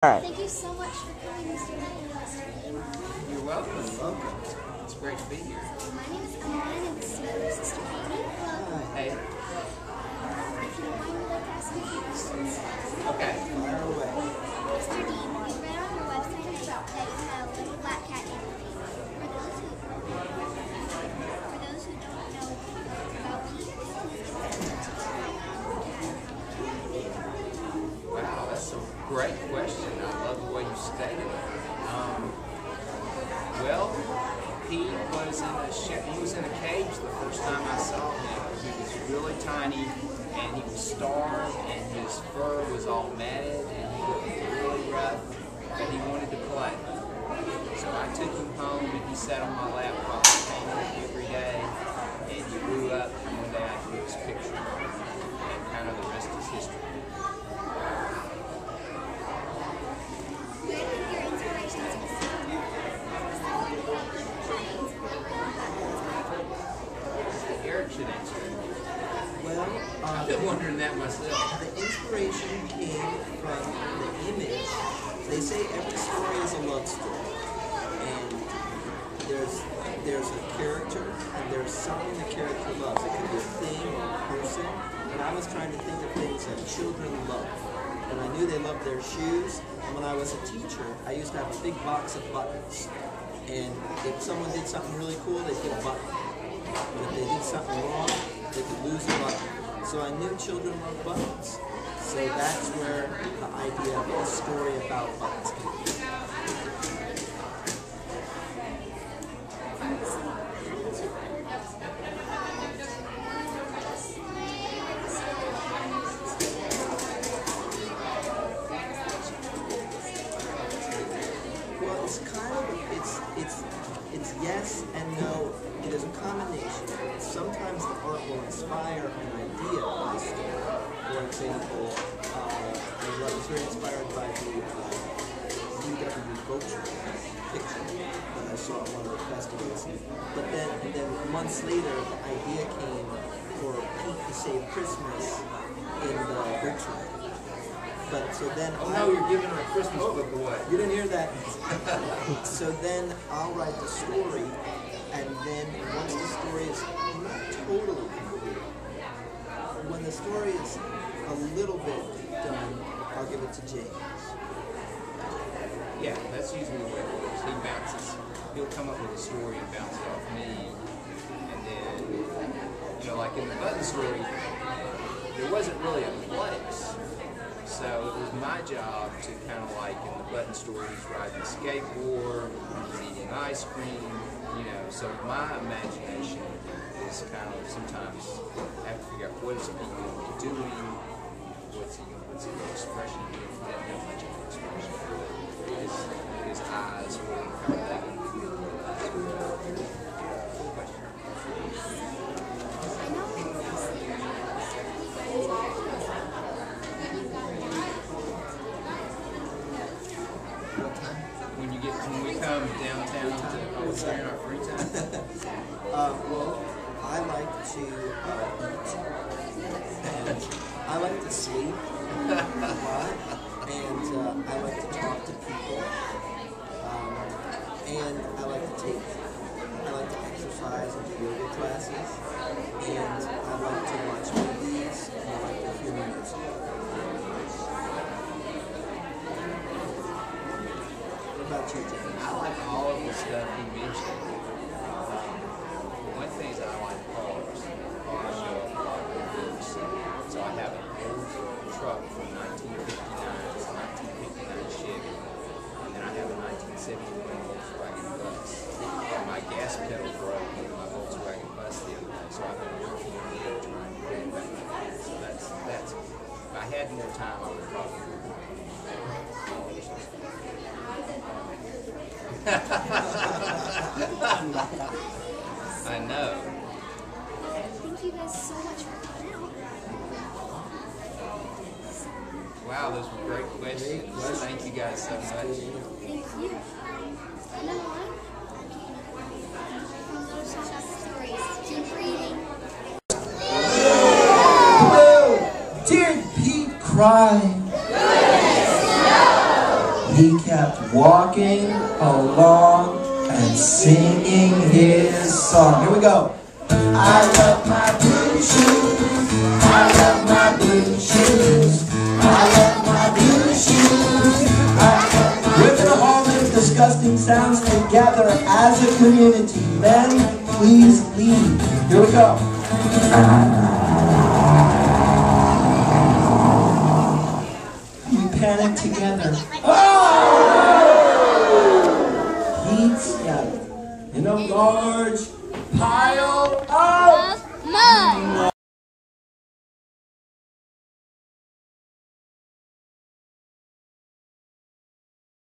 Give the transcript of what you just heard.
Alright. Thank you so much for coming, Mr. Dean. You're welcome. It's great to be here. My name is Emmeline, and this is my sister Katie. Hey. If you don't mind, we'd like to ask you a few questions. Okay. Fire away. Mr. Dean, we read on your website that you had a little black cat named Pete. For those who don't know about Pete, please give us a Wow, that's a great question. I love the way you stated it. Well, he was in a cage the first time I saw him. He was really tiny, and he was starved, and his fur was all matted, and he looked really rough, but he wanted to play. So I took him home, and he sat on my lap while I painted every day, and he grew up, and one day I drew his picture, and kind of the rest is history. Well, I've been wondering that myself. the inspiration came from the image. They say every story is a love story, and there's a character, and there's something the character loves. It could be a thing or a person, and I was trying to think of things that children love. And I knew they loved their shoes, and when I was a teacher, I used to have a big box of buttons. And if someone did something really cool, they'd get a button. But if they did something wrong, they could lose a button. So I knew children love buttons. So that's where the idea of a story about buttons came from. Well, it's kind of, it's yes and no. It is a combination. Sometimes the art will inspire an idea of the story. For example, I was very inspired by the UW Vulture picture that I saw at one of the festivals. But then months later, the idea came for Pete to save Christmas in the Vulture. But so then You're giving our Christmas book away. You didn't hear that? So then I'll write the story, and then once the story is not totally complete, when the story is a little bit done, I'll give it to James. Yeah, that's usually the way it works. He bounces. He'll come up with a story and bounce it off me. And then, like in the Button story, there wasn't really a place. So it was my job to kind of like in the Button story, he's riding a skateboard, he's eating ice cream, so my imagination is kind of sometimes I have to figure out what is he going to be doing, what's the expression, he doesn't have much of an expression, his eyes, how are they going to be? Cool question. When we come downtown to during our free time? Well, I like to eat, and I like to sleep a lot, and I like to talk to people, and I like to exercise and do yoga classes, and I like to watch movies, and I like to hear music. What about you, James? I like all of the stuff he mentioned. One thing is I like cars. Cars show up a lot of books. So I have an old truck from 1959. It's a 1959 Chevy. And then I have a 1971 Volkswagen bus. And my gas pedal broke in my Volkswagen bus the other day. So I've been working on it trying to get it back. So that's if I had more time, I would probably do it. I know. Thank you guys so much for coming out. Wow, those were great questions. Thank you guys so much. Thank you. I'm Emmeline from Little Shop Stories. Keep reading. Did Pete cry? Goodness, no! he kept walking along and singing his song. Here we go. I love my blue shoes. I love my blue shoes. I love my blue shoes. We're going to all make disgusting sounds together as a community. Men, please lead. Here we go. We panic together. Heat in a large pile of Mud.